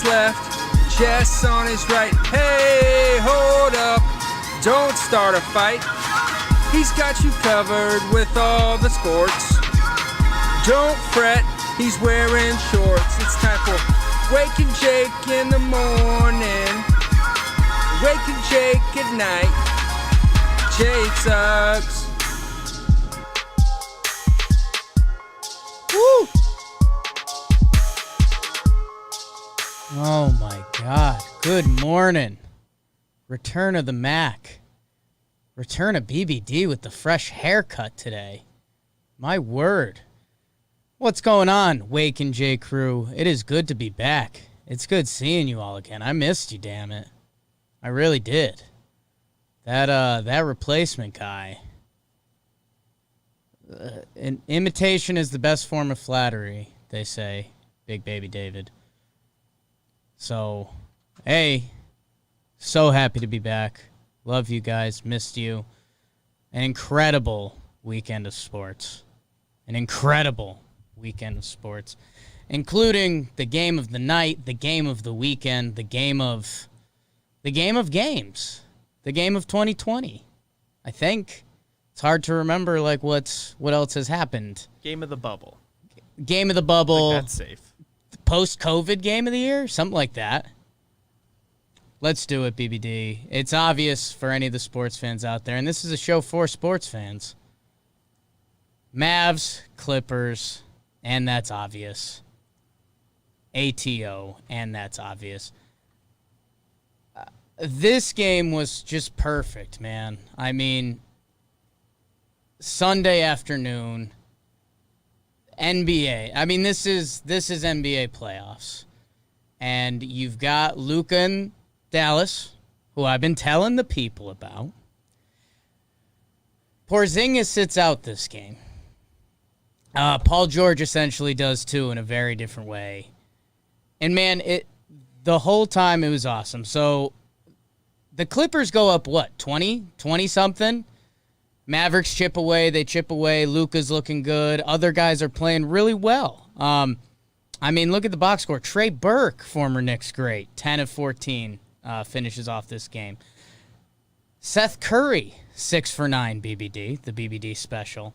his left, Jess on his right. Hey, hold up, don't start a fight. He's got you covered with all the sports. Don't fret, he's wearing shorts. It's time for Waking Jake in the morning, Waking Jake at night. Jake sucks. Woo! Oh my God. Good morning. Return of the Mac. Return of BBD with the fresh haircut today. My word. What's going on, Wake and J crew? It is good to be back. It's good seeing you all again. I missed you, damn it. I really did. That replacement guy. An imitation is the best form of flattery, they say, Big Baby David. So, hey, so happy to be back. Love you guys. Missed you. An incredible weekend of sports. An incredible weekend of sports, including the game of the night, the game of the weekend, the game of games, the game of 2020. I think it's hard to remember what else has happened. Game of the bubble. Game of the bubble. That's safe. Post-COVID game of the year, something like that. Let's do it, BBD. It's obvious for any of the sports fans out there, and this is a show for sports fans. Mavs, Clippers, and that's obvious. ATO, and that's obvious. This game was just perfect, man. I mean, Sunday afternoon, NBA. I mean, this is NBA playoffs. And you've got Luka in Dallas, who I've been telling the people about. Porzingis sits out this game. Paul George essentially does too in a very different way. And man, the whole time it was awesome. So the Clippers go up, 20-something? Mavericks chip away, they chip away. Luka's looking good. Other guys are playing really well. I mean, look at the box score. Trey Burke, former Knicks great, 10 of 14, finishes off this game. Seth Curry, 6 for 9 BBD, the BBD special.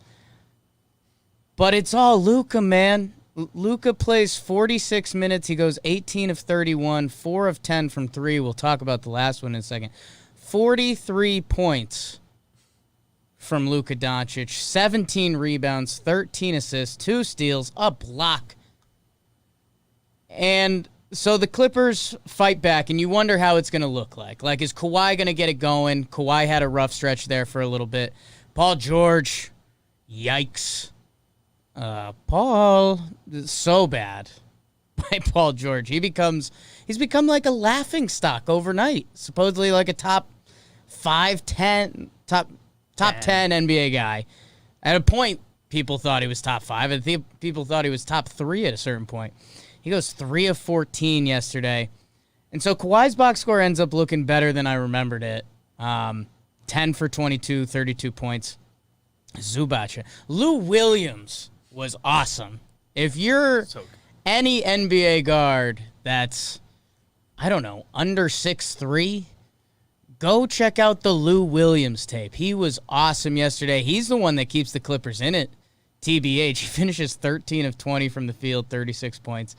But it's all Luka, man. Luka plays 46 minutes. He goes 18 of 31, 4 of 10 from 3. We'll talk about the last one in a second. 43 points from Luka Doncic, 17 rebounds, 13 assists, 2 steals, a block. And so the Clippers fight back, and you wonder how it's going to look like. Like, is Kawhi going to get it going? Kawhi had a rough stretch there for a little bit. Paul George, yikes. Paul, so bad by Paul George. He's become like a laughingstock overnight. Supposedly like a top 10 NBA guy. At a point, people thought he was top 5. I think people thought he was top 3 at a certain point. He goes 3 of 14 yesterday. And so Kawhi's box score ends up looking better than I remembered it. 10 for 22, 32 points. Zubac. Lou Williams was awesome. If you're any NBA guard that's, I don't know, under 6'3", go check out the Lou Williams tape. He was awesome yesterday. He's the one that keeps the Clippers in it. TBH. He finishes 13 of 20 from the field, 36 points.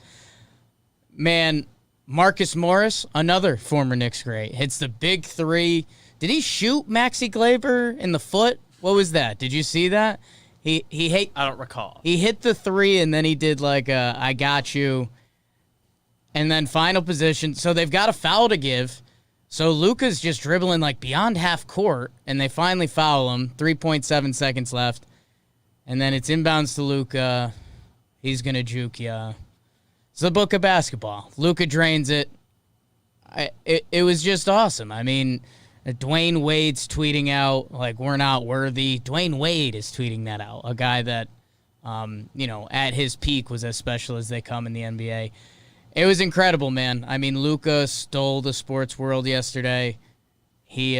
Man, Marcus Morris, another former Knicks great, hits the big 3. Did he shoot Maxi Kleber in the foot? What was that? Did you see that? I don't recall. He hit the 3, and then he did like a I got you. And then final position. So they've got a foul to give. So Luka's just dribbling like beyond half court, and they finally foul him. 3.7 seconds left. And then it's inbounds to Luka. He's going to juke ya. It's the book of basketball. Luka drains it. It was just awesome. I mean, Dwayne Wade's tweeting out, like, we're not worthy. Dwayne Wade is tweeting that out, a guy that, at his peak was as special as they come in the NBA. It was incredible, man. I mean, Luka stole the sports world yesterday. He,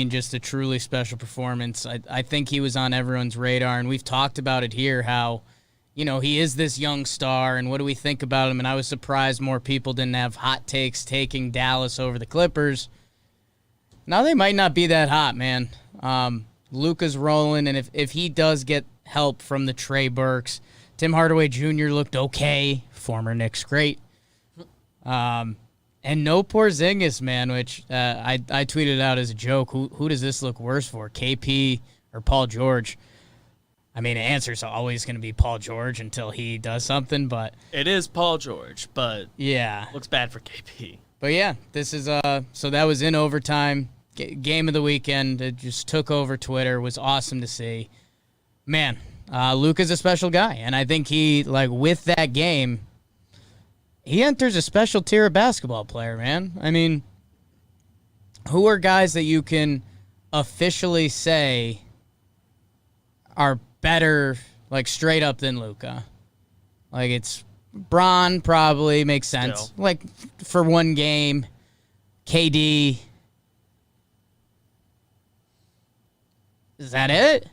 just a truly special performance. I think he was on everyone's radar, and we've talked about it here, how he is this young star, and what do we think about him? And I was surprised more people didn't have hot takes taking Dallas over the Clippers. Now they might not be that hot, man. Luka's rolling, and if he does get help from the Trey Burks, Tim Hardaway Jr. looked okay, former Knicks great. And no Porzingis, man, which I tweeted out as a joke. Who does this look worse for, KP or Paul George? I mean, the answer's always going to be Paul George until he does something, but... It is Paul George, but... Yeah. Looks bad for KP. But yeah, this is... So that was in overtime. Game of the weekend. It just took over Twitter. It was awesome to see. Man, Luka's a special guy, and I think he, with that game, he enters a special tier of basketball player, man. I mean, who are guys that you can officially say are better, straight up than Luka? It's Bron probably makes sense. Still. For one game, KD. Is that it?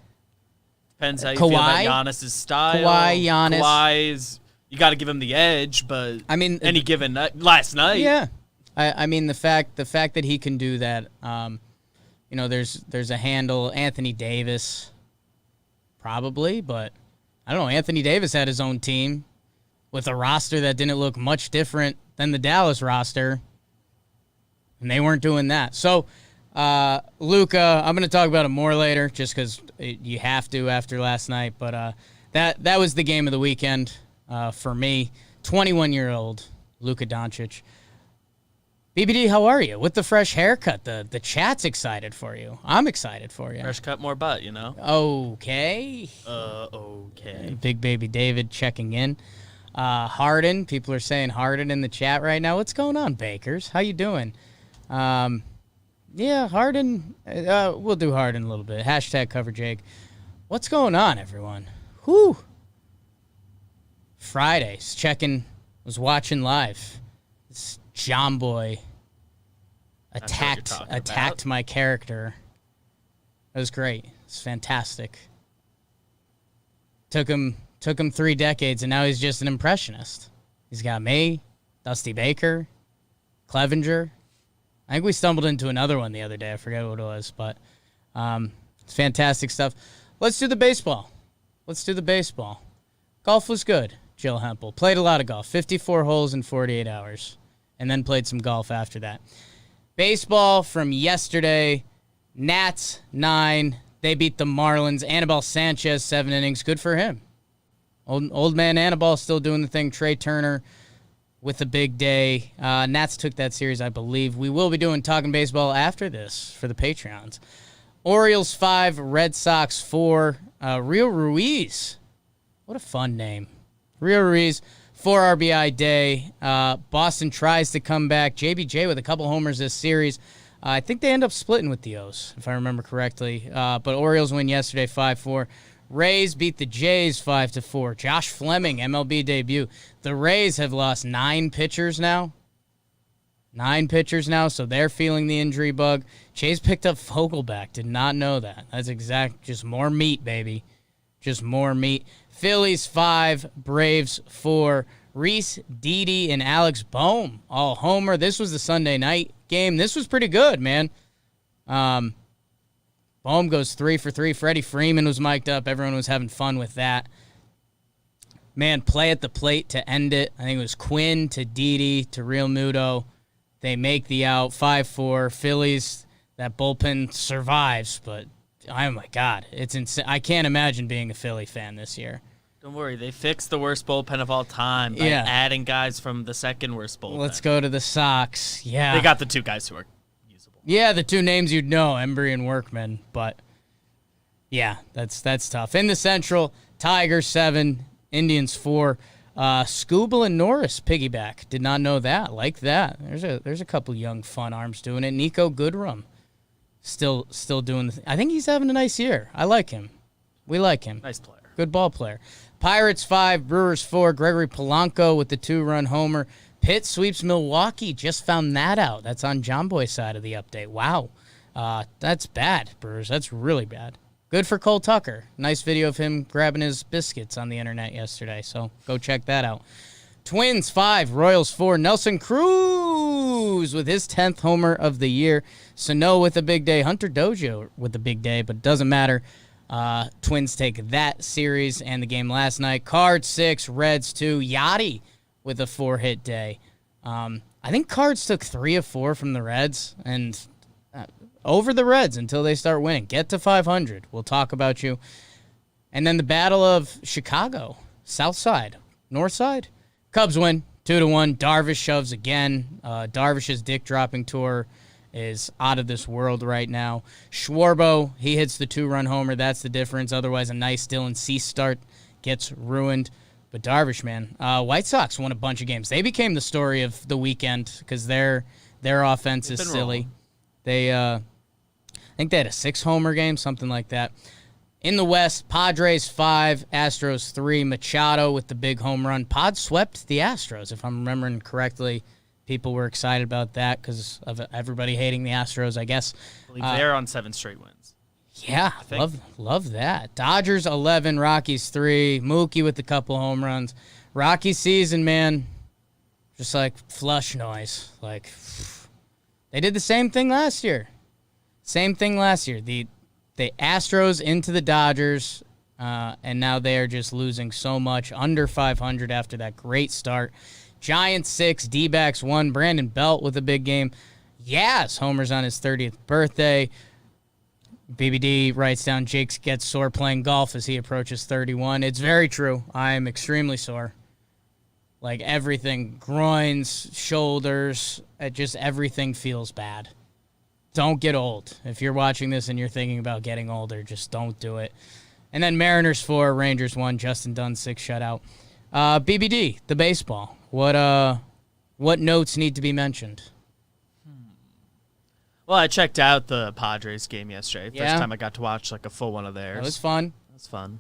Depends how you Kawhi? feel about Giannis' style. Giannis. Kawhi's, you got to give him the edge, but I mean, any given night, last night. Yeah. I mean, the fact that he can do that, there's a handle. Anthony Davis, probably, but I don't know. Anthony Davis had his own team with a roster that didn't look much different than the Dallas roster, and they weren't doing that. So, Luka, I'm going to talk about him more later just because you have to after last night, but that was the game of the weekend for me. 21-year-old Luka Doncic. BBD, how are you? With the fresh haircut, the chat's excited for you. I'm excited for you. Fresh cut, more butt, Okay. Okay. Big baby David checking in. Harden, people are saying Harden in the chat right now. What's going on, Bakers? How you doing? Yeah, Harden. We'll do Harden a little bit. Hashtag cover Jake. What's going on, everyone? Whew. Fridays, was watching live. This Jomboy attacked my character. It was great. It's fantastic. Took him 3 decades, and now he's just an impressionist. He's got me, Dusty Baker, Clevenger. I think we stumbled into another one the other day. I forget what it was, but it's fantastic stuff. Let's do the baseball. Golf was good, Jill Hempel. Played a lot of golf, 54 holes in 48 hours, and then played some golf after that. Baseball from yesterday, Nats 9. They beat the Marlins. Anibal Sanchez, 7 innings. Good for him. Old man Anibal still doing the thing. Trey Turner with a big day. Nats took that series, I believe. We will be talking baseball after this for the Patreons. Orioles 5, Red Sox 4. Rio Ruiz. What a fun name. Rio Ruiz, 4 RBI day. Boston tries to come back. JBJ with a couple homers this series. I think they end up splitting with the O's, if I remember correctly. But Orioles win yesterday 5-4. Rays beat the Jays 5-4. Josh Fleming, MLB debut. The Rays have lost 9 pitchers now. 9 pitchers now, so they're feeling the injury bug. Chase picked up Vogelback. Did not know that. That's just more meat, baby. Just more meat. Phillies 5, Braves 4. Reese, Didi, and Alex Bohm all homer. This was the Sunday night game. This was pretty good, man. Bohm goes 3 for 3. Freddie Freeman was mic'd up. Everyone was having fun with that. Man, play at the plate to end it. I think it was Quinn to Didi to Real Muto. They make the out 5-4. Phillies, that bullpen survives, but oh my God, it's insane. I can't imagine being a Philly fan this year. Don't worry, they fixed the worst bullpen of all time by adding guys from the second worst bullpen. Let's go to the Sox. Yeah. They got the 2 guys who are usable. Yeah, the 2 names you'd know, Embry and Workman, but yeah, that's tough. In the Central, Tigers 7, Indians 4. Skubal and Norris piggyback. Did not know that. Like that. There's a couple young fun arms doing it. Nico Goodrum still doing the thing. I think he's having a nice year. I like him. We like him. Nice player. Good ball player. Pirates 5, Brewers 4. Gregory Polanco with the 2-run homer. Pitt sweeps Milwaukee. Just found that out. That's on Jomboy's side of the update. Wow. That's bad, Brewers. That's really bad. good for Cole Tucker. Nice video of him grabbing his biscuits on the internet yesterday, so go check that out. Twins 5, Royals 4. Nelson Cruz with his 10th homer of the year. Sano with a big day. Hunter Dozier with a big day, but it doesn't matter. Twins take that series and the game last night. Cards 6, Reds 2. Yachty with a 4-hit day. I think Cards took 3 of 4 from the Reds and over the Reds until they start winning. Get to 500. We'll talk about you. And then the Battle of Chicago. South side. North side. Cubs win 2-1. Darvish shoves again. Darvish's dick-dropping tour is out of this world right now. Schwarbo, he hits the 2-run homer. That's the difference. Otherwise, a nice Dylan Cease start gets ruined. But Darvish, man, White Sox won a bunch of games. They became the story of the weekend because their offense is silly. They, I think they had a 6-homer game, something like that. In the West, Padres 5, Astros 3. Machado with the big home run. Pod swept the Astros, if I'm remembering correctly. People were excited about that because of everybody hating the Astros, I guess. I believe they're on 7 straight wins. Yeah, love that. Dodgers 11, Rockies 3. Mookie with a couple home runs. Rockies season, man, just like flush noise. Like, they did the same thing last year. The Astros into the Dodgers, and now they are just losing so much. Under 500 after that great start. Giants 6, D-backs 1. Brandon Belt with a big game. Yaz homers on his 30th birthday. BBD writes down Jake gets sore playing golf as he approaches 31. It's very true. I am extremely sore. Like everything, groins, shoulders, just everything feels bad. Don't get old. If you're watching this and you're thinking about getting older, just don't do it. And then Mariners 4, Rangers 1, Justin Dunn 6 shutout. BBD, the baseball. What notes need to be mentioned? Well, I checked out the Padres game yesterday. Yeah. First time I got to watch like a full one of theirs. That was fun. It was fun.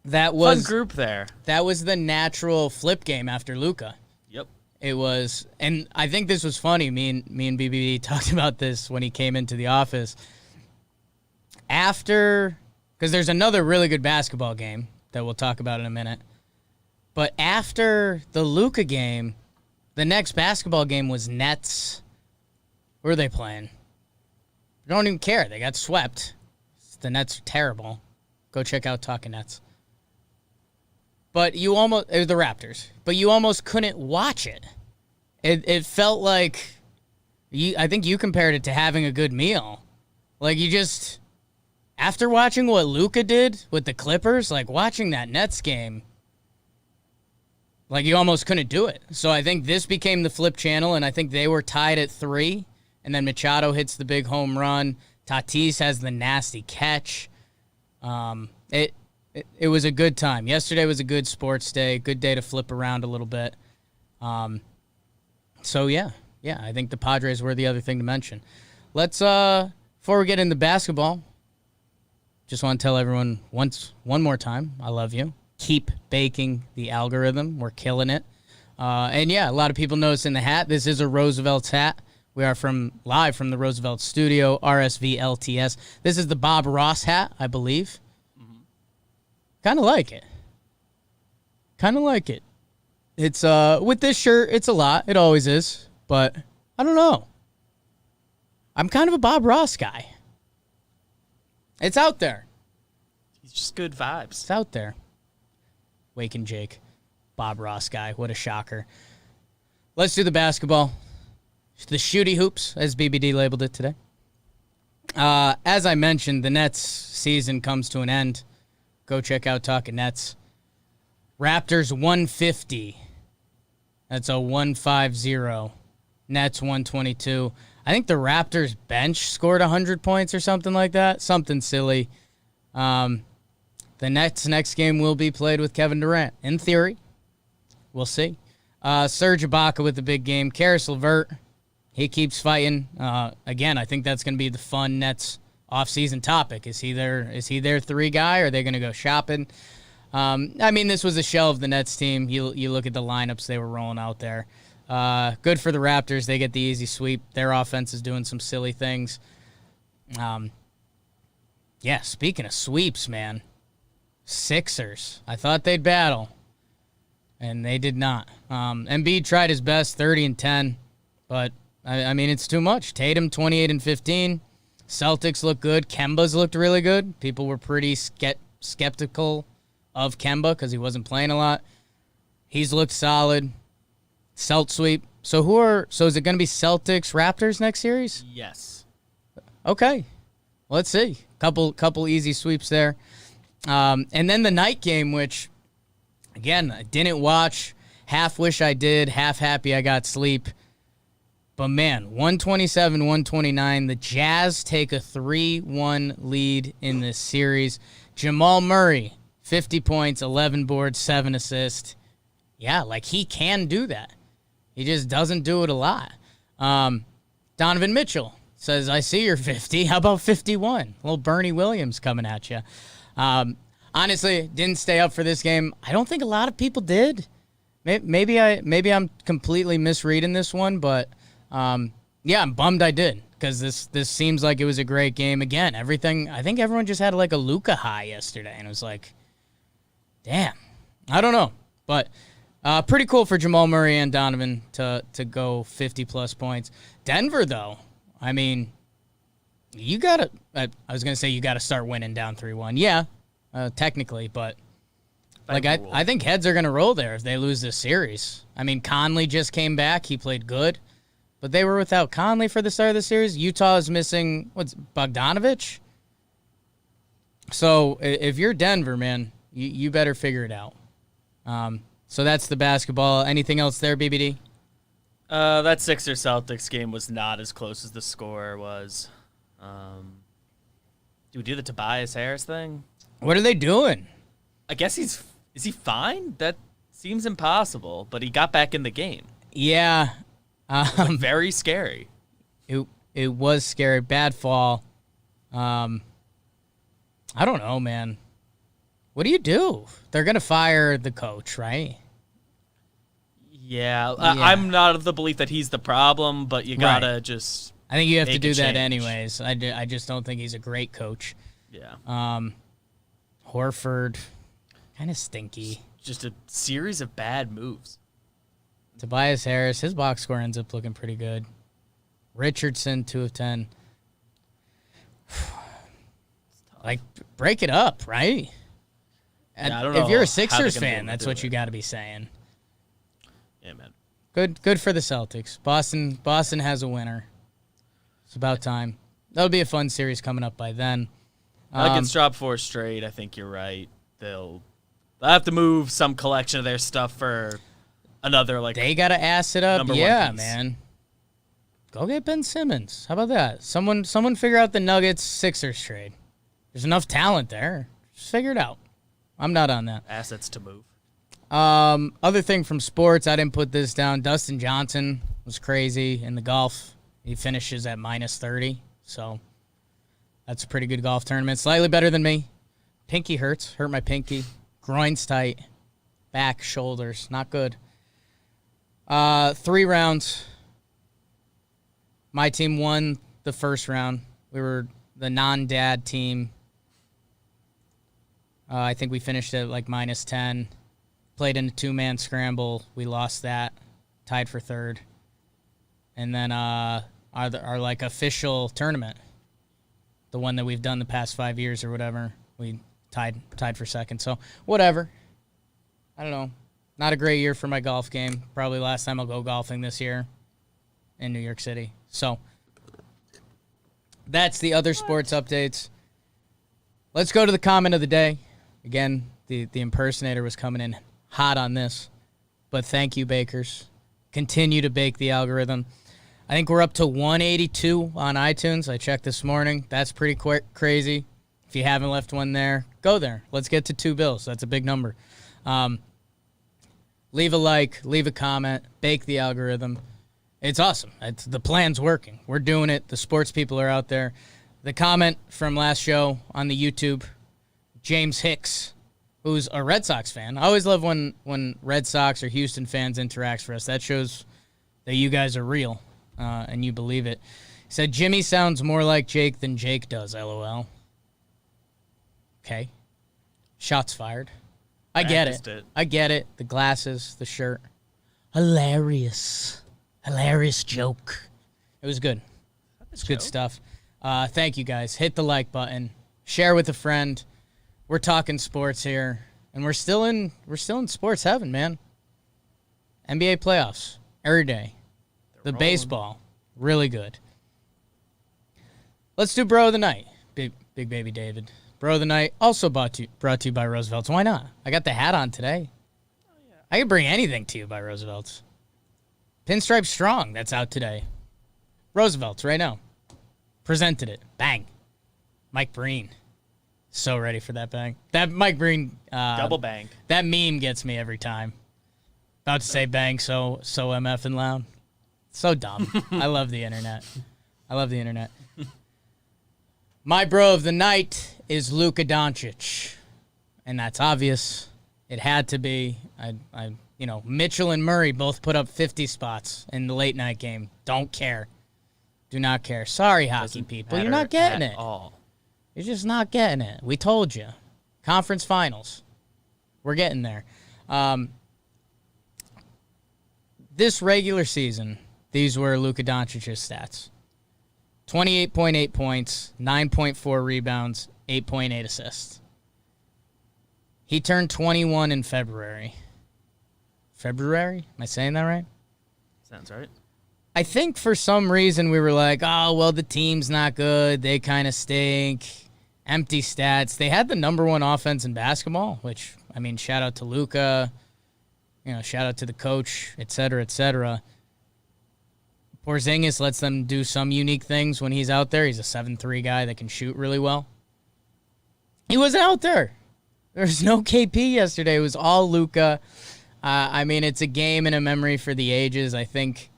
That was fun group there. That was the natural flip game after Luka. Yep. It was, and I think this was funny. Me and BBD talked about this when he came into the office. After, because there's another really good basketball game that we'll talk about in a minute. But after the Luka game, the next basketball game was Nets. Where are they playing? I don't even care. They got swept. The Nets are terrible. Go check out Talking Nets. But it was the Raptors. But you almost couldn't watch it. It felt like, I think you compared it to having a good meal. Like you just, after watching what Luka did with the Clippers, like watching that Nets game, like you almost couldn't do it. So I think this became the flip channel, and I think they were tied at 3. And then Machado hits the big home run. Tatis has the nasty catch. It was a good time. Yesterday was a good sports day. Good day to flip around a little bit. So yeah, I think the Padres were the other thing to mention. Let's before we get into basketball, just want to tell everyone one more time, I love you. Keep baking the algorithm. We're killing it. And yeah, a lot of people noticed in the hat. This is a Roosevelt's hat. We are live from the Roosevelt studio, RSV LTS. This is the Bob Ross hat, I believe. Mm-hmm. Kind of like it. It's with this shirt, it's a lot. It always is, but I don't know. I'm kind of a Bob Ross guy. It's out there. He's just good vibes. It's out there. Wake and Jake, Bob Ross guy. What a shocker. Let's do the basketball. The shooty hoops, as BBD labeled it today. As I mentioned, the Nets season comes to an end. Go check out Talking Nets. Raptors 150. That's a 150. Nets 122. I think the Raptors bench scored 100 points or something like that. Something silly. The Nets next game will be played with Kevin Durant. In theory. We'll see. Serge Ibaka with the big game. Karis LeVert. He keeps fighting. Again, I think that's going to be the fun Nets offseason topic. Is he their 3 guy, or are they going to go shopping? I mean, this was a shell of the Nets team. You look at the lineups they were rolling out there. Good for the Raptors. They get the easy sweep. Their offense is doing some silly things. Yeah, speaking of sweeps, man. Sixers. I thought they'd battle, and they did not. Embiid tried his best, 30 and 10, but, I mean, it's too much. Tatum, 28 and 15. Celtics look good. Kemba's looked really good. People were pretty skeptical of Kemba because he wasn't playing a lot. He's looked solid. Celt sweep. So is it going to be Celtics Raptors next series? Yes. Okay. Let's see. Couple easy sweeps there. And then the night game, which, again, I didn't watch. Half wish I did. Half happy I got sleep. But, man, 127-129. The Jazz take a 3-1 lead in this series. Jamal Murray, 50 points, 11 boards, 7 assists. Yeah, like he can do that. He just doesn't do it a lot. Donovan Mitchell says, I see you're 50. How about 51? Little Bernie Williams coming at you. Honestly, didn't stay up for this game. I don't think a lot of people did. Maybe I'm completely misreading this one, but yeah, I'm bummed I did because this seems like it was a great game. Again, I think everyone just had like a Luka high yesterday, and it was like, damn, I don't know, but pretty cool for Jamal Murray and Donovan to go 50-plus points. Denver, though, I mean, you got to – I was going to say you got to start winning down 3-1. Yeah, technically, but like I think heads are going to roll there if they lose this series. I mean, Conley just came back. He played good, but they were without Conley for the start of the series. Utah is missing, Bogdanovich? So if you're Denver, man, you better figure it out. So that's the basketball. Anything else there, BBD? That Sixers-Celtics game was not as close as the score was. Do we do the Tobias Harris thing? What are they doing? I guess is he fine? That seems impossible, but he got back in the game. Yeah. Very scary. It was scary. Bad fall. I don't know, man. What do you do? They're going to fire the coach, right? Yeah. I'm not of the belief that he's the problem, but you got to just I think you have to do that change. anyways. I just don't think he's a great coach. Yeah. Horford, kind of stinky. Just a series of bad moves. Tobias Harris, his box score ends up looking pretty good. Richardson, 2 of 10. Like, break it up, right? Yeah, I don't know if you're a how Sixers they're gonna be fan, able to that's do what it. you got to be saying. Yeah, man. Good for the Celtics. Boston has a winner. It's about time. That'll be a fun series coming up by then. Nuggets drop 4 straight. I think you're right. They'll have to move some collection of their stuff for another They gotta ass it up. number one Yeah, piece. man. Go get Ben Simmons. How about that? Someone figure out the Nuggets Sixers trade. There's enough talent there. Just figure it out. I'm not on that. assets to move. Other thing from sports, I didn't put this down. Dustin Johnson was crazy in the golf. He finishes at minus 30, so that's a pretty good golf tournament. Slightly better than me. Pinky hurts. Hurt my pinky. Groin's tight. Back, shoulders. Not good. 3 rounds. My team won the first round. We were the non-dad team. I think we finished at like minus 10. Played in a 2-man scramble. We lost that. Tied for third. And then our like official tournament, the one that we've done the past 5 years or whatever, we tied for second. So whatever. I don't know. Not a great year for my golf game. Probably last time I'll go golfing this year in New York City. So that's the other sports updates. Let's go to the comment of the day. Again, the impersonator was coming in hot on this. But thank you, bakers. Continue to bake the algorithm. I think we're up to 182 on iTunes. I checked this morning. That's pretty crazy. If you haven't left one there, go there. Let's get to 2 bills. That's a big number. Leave a like, leave a comment, bake the algorithm. It's awesome. The plan's working. We're doing it. The sports people are out there. The comment from last show on the YouTube, James Hicks, who's a Red Sox fan. I always love when Red Sox or Houston fans interact for us. That shows that you guys are real and you believe it. He said, Jimmy sounds more like Jake than Jake does, LOL. Okay. Shots fired. I get it. Practiced it. I get it. The glasses, the shirt. Hilarious. Hilarious joke. It was good. It's good stuff. Thank you, guys. Hit the like button. Share with a friend. We're talking sports here, and we're still in sports heaven, man. NBA playoffs every day. The rolling. baseball, really good. Let's do Bro of the Night, Big Baby David. Bro of the Night, also brought to you by Roosevelt's. Why not? I got the hat on today. I can bring anything to you by Roosevelt's. Pinstripe Strong, that's out today. Roosevelt's right now. Presented it. Bang. Mike Breen. So ready for that bang. That Mike Breen. Double bang. That meme gets me every time. About to say bang so MF and loud. So dumb. I love the internet. My bro of the night is Luka Doncic. And that's obvious. It had to be. Mitchell and Murray both put up 50 spots in the late night game. Don't care. Do not care. Sorry, hockey Doesn't people. You're matter not getting at it. all. You're just not getting it. We told you. Conference finals. We're getting there. This regular season, these were Luka Doncic's stats. 28.8 points, 9.4 rebounds, 8.8 assists. He turned 21 in February. February? Am I saying that right? Sounds right. I think for some reason we were like, oh, well, the team's not good. They kind of stink. Empty stats. They had the number one offense in basketball, which, I mean, shout out to Luka. Shout out to the coach, et cetera, et cetera. Porzingis lets them do some unique things when he's out there. He's a 7'3" guy that can shoot really well. He wasn't out there. There was no KP yesterday. It was all Luka. It's a game and a memory for the ages. I think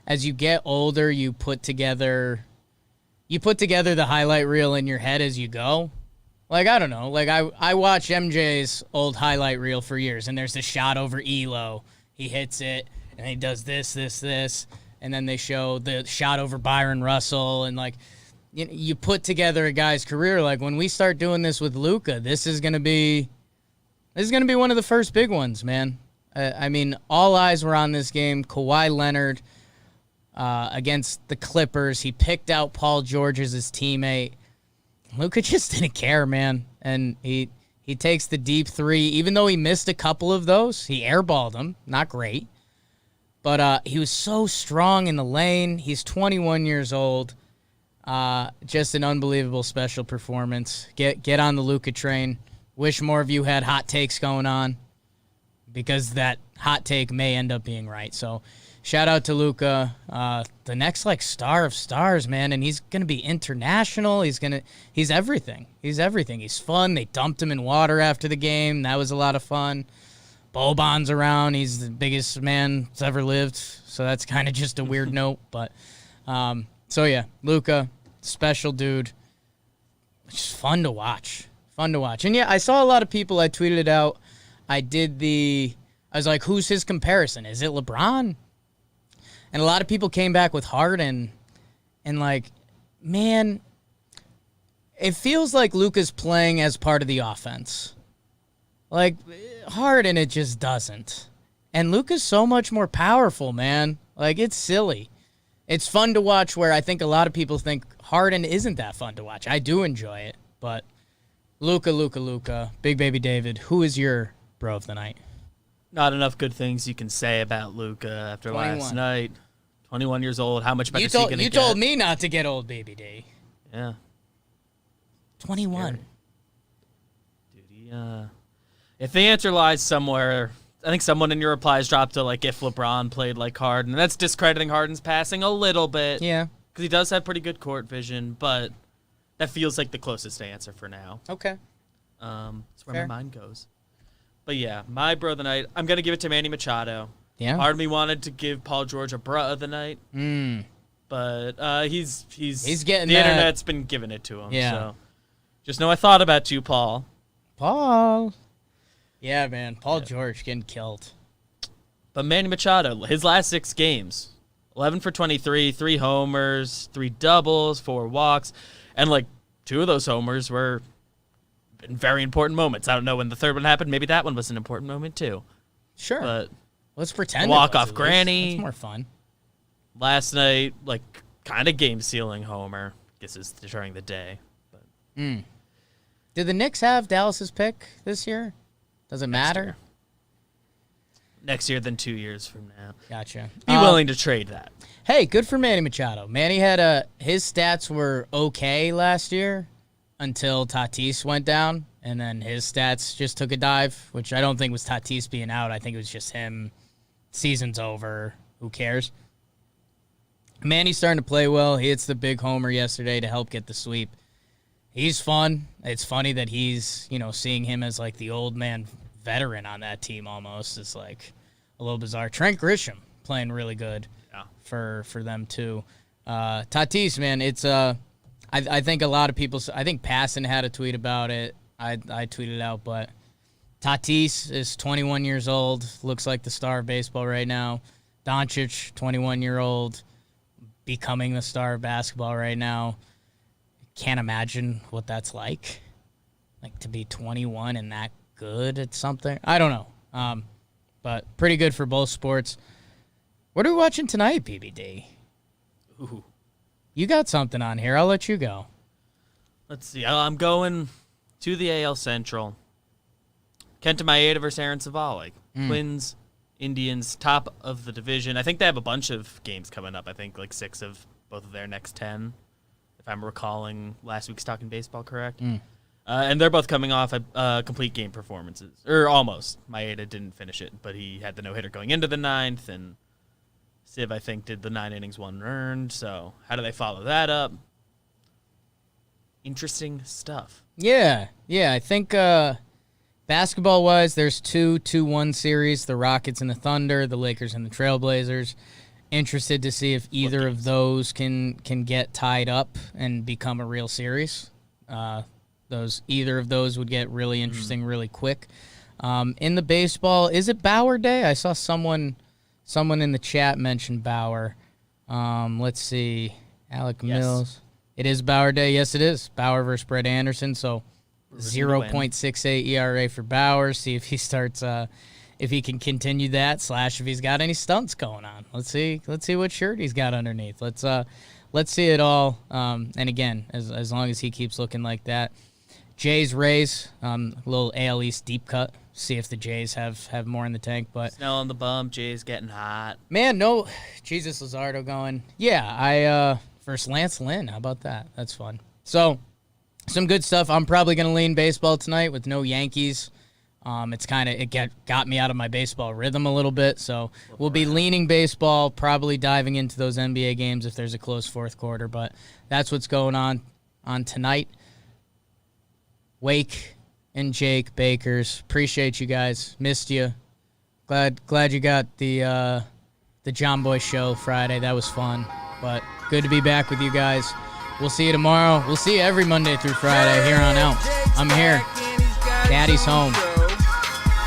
as you get older, you put together the highlight reel in your head as you go. Like, I don't know. Like, I watched MJ's old highlight reel for years, and there's the shot over Elo. He hits it, and he does this. And then they show the shot over Byron Russell. And, like, you put together a guy's career. Like, when we start doing this with Luka, this is going to be one of the first big ones, man. All eyes were on this game. Kawhi Leonard against the Clippers. He picked out Paul George as his teammate. Luka just didn't care, man. And he takes the deep three. Even though he missed a couple of those, he airballed them. Not great. But he was so strong in the lane. He's 21 years old. Just an unbelievable special performance. Get on the Luka train. Wish more of you had hot takes going on, because that hot take may end up being right. So shout out to Luka, the next star of stars, man. And he's going to be international. He's everything. He's fun. They dumped him in water after the game. That was a lot of fun. Boban's around. He's the biggest man that's ever lived. So that's kind of just a weird note. But, Luka, special dude. It's just fun to watch. And yeah, I saw a lot of people. I tweeted it out. I was like, who's his comparison? Is it LeBron? And a lot of people came back with Harden. And man, it feels like Luka's playing as part of the offense. Like, Harden, it just doesn't. And Luka's so much more powerful, man. Like, it's silly. It's fun to watch, where I think a lot of people think Harden isn't that fun to watch. I do enjoy it. But Luka, Big Baby David, who is your bro of the night? Not enough good things you can say about Luka after 21. last night. 21 years old. How much better is he going to get? You told me not to get old, Baby D. Yeah. 21. Dude, if the answer lies somewhere, I think someone in your replies dropped to, if LeBron played like Harden. That's discrediting Harden's passing a little bit. Yeah. Because he does have pretty good court vision, but that feels like the closest answer for now. Okay. That's where Fair. my mind goes. But yeah, my bro of the night, I'm going to give it to Manny Machado. Yeah. Part of me wanted to give Paul George a bro of the night. But he's getting the that. internet's been giving it to him. Yeah. So just know I thought about you, Paul. Paul. Yeah, man. Paul George getting killed. But Manny Machado, his last 6 games, 11 for 23, 3 homers, 3 doubles, 4 walks. And 2 of those homers were in very important moments. I don't know when the third one happened. Maybe that one was an important moment too. Sure. But let's pretend. Walk-off granny. It's more fun. Last night, like, kind of game-sealing homer. Guess is during the day. But Did the Knicks have Dallas's pick this year? Does it matter? Next year, then 2 years from now. Gotcha. Be willing to trade that. Hey, good for Manny Machado. Manny had his stats were okay last year until Tatis went down, and then his stats just took a dive, which I don't think was Tatis being out. I think it was just him. Season's over. Who cares? Manny's starting to play well. He hits the big homer yesterday to help get the sweep. He's fun. It's funny that he's, seeing him as like the old man veteran on that team almost is like a little bizarre. Trent Grisham playing really good for them too. Tatis, man, it's I think a lot of people. I think Passon had a tweet about it. I tweeted it out, but Tatis is 21 years old. Looks like the star of baseball right now. Doncic, 21-year-old, becoming the star of basketball right now. Can't imagine what that's like to be 21 and that good at something. I don't know, but pretty good for both sports. What are we watching tonight, BBD? Ooh. You got something on here. I'll let you go. Let's see. I'm going to the AL Central. Kenta Maeda versus Aaron Savalik. Twins, Indians, top of the division. I think they have a bunch of games coming up. I think like 6 of both of their next 10, if I'm recalling last week's Talking Baseball correct. And they're both coming off complete game performances. Or almost. Maeda didn't finish it, but he had the no-hitter going into the 9th, and Siv, I think, did the 9 innings, 1 earned. So how do they follow that up? Interesting stuff. Yeah. I think basketball-wise, there's 2-1 series, the Rockets and the Thunder, the Lakers and the Trailblazers. Interested to see if either of those can get tied up and become a real series. Either of those would get really interesting really quick. In the baseball, is it Bauer Day? I saw someone in the chat mention Bauer. Let's see. Alec Mills. It is Bauer Day. Yes, it is. Bauer versus Brett Anderson. So 0.68 ERA for Bauer. See if he starts. If he can continue that. / if he's got any stunts going on. Let's see what shirt he's got underneath. Let's see it all. And again, as long as he keeps looking like that. Jays, Rays, a little AL East deep cut. See if the Jays have more in the tank. But Snell on the bump. Jays getting hot. Man, no. Jesus Luzardo going. Yeah, versus Lance Lynn. How about that? That's fun. So, some good stuff. I'm probably going to lean baseball tonight with no Yankees. It got me out of my baseball rhythm a little bit. So, we'll be leaning baseball, probably diving into those NBA games if there's a close fourth quarter. But that's what's going on tonight. Wake and Jake Bakers, appreciate you guys. Missed you. Glad you got the Jomboy show Friday. That was fun. But good to be back with you guys. We'll see you tomorrow. We'll see you every Monday through Friday here on out. I'm here. Daddy's home.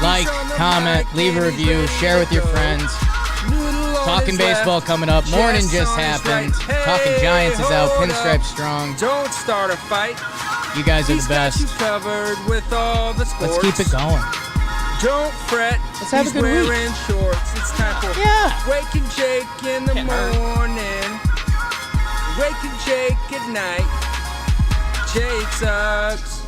Like, comment, leave a review, share with your friends. Talking baseball coming up. Morning just happened. Talking Giants is out. Pinstripe strong. Don't start a fight. You guys are the He's got best. you covered with all the sports. Let's keep it going. Don't fret. Let's have a good week. wearing shorts. It's time for Wake and Jake in the morning. Wake and Jake at night. Jake sucks.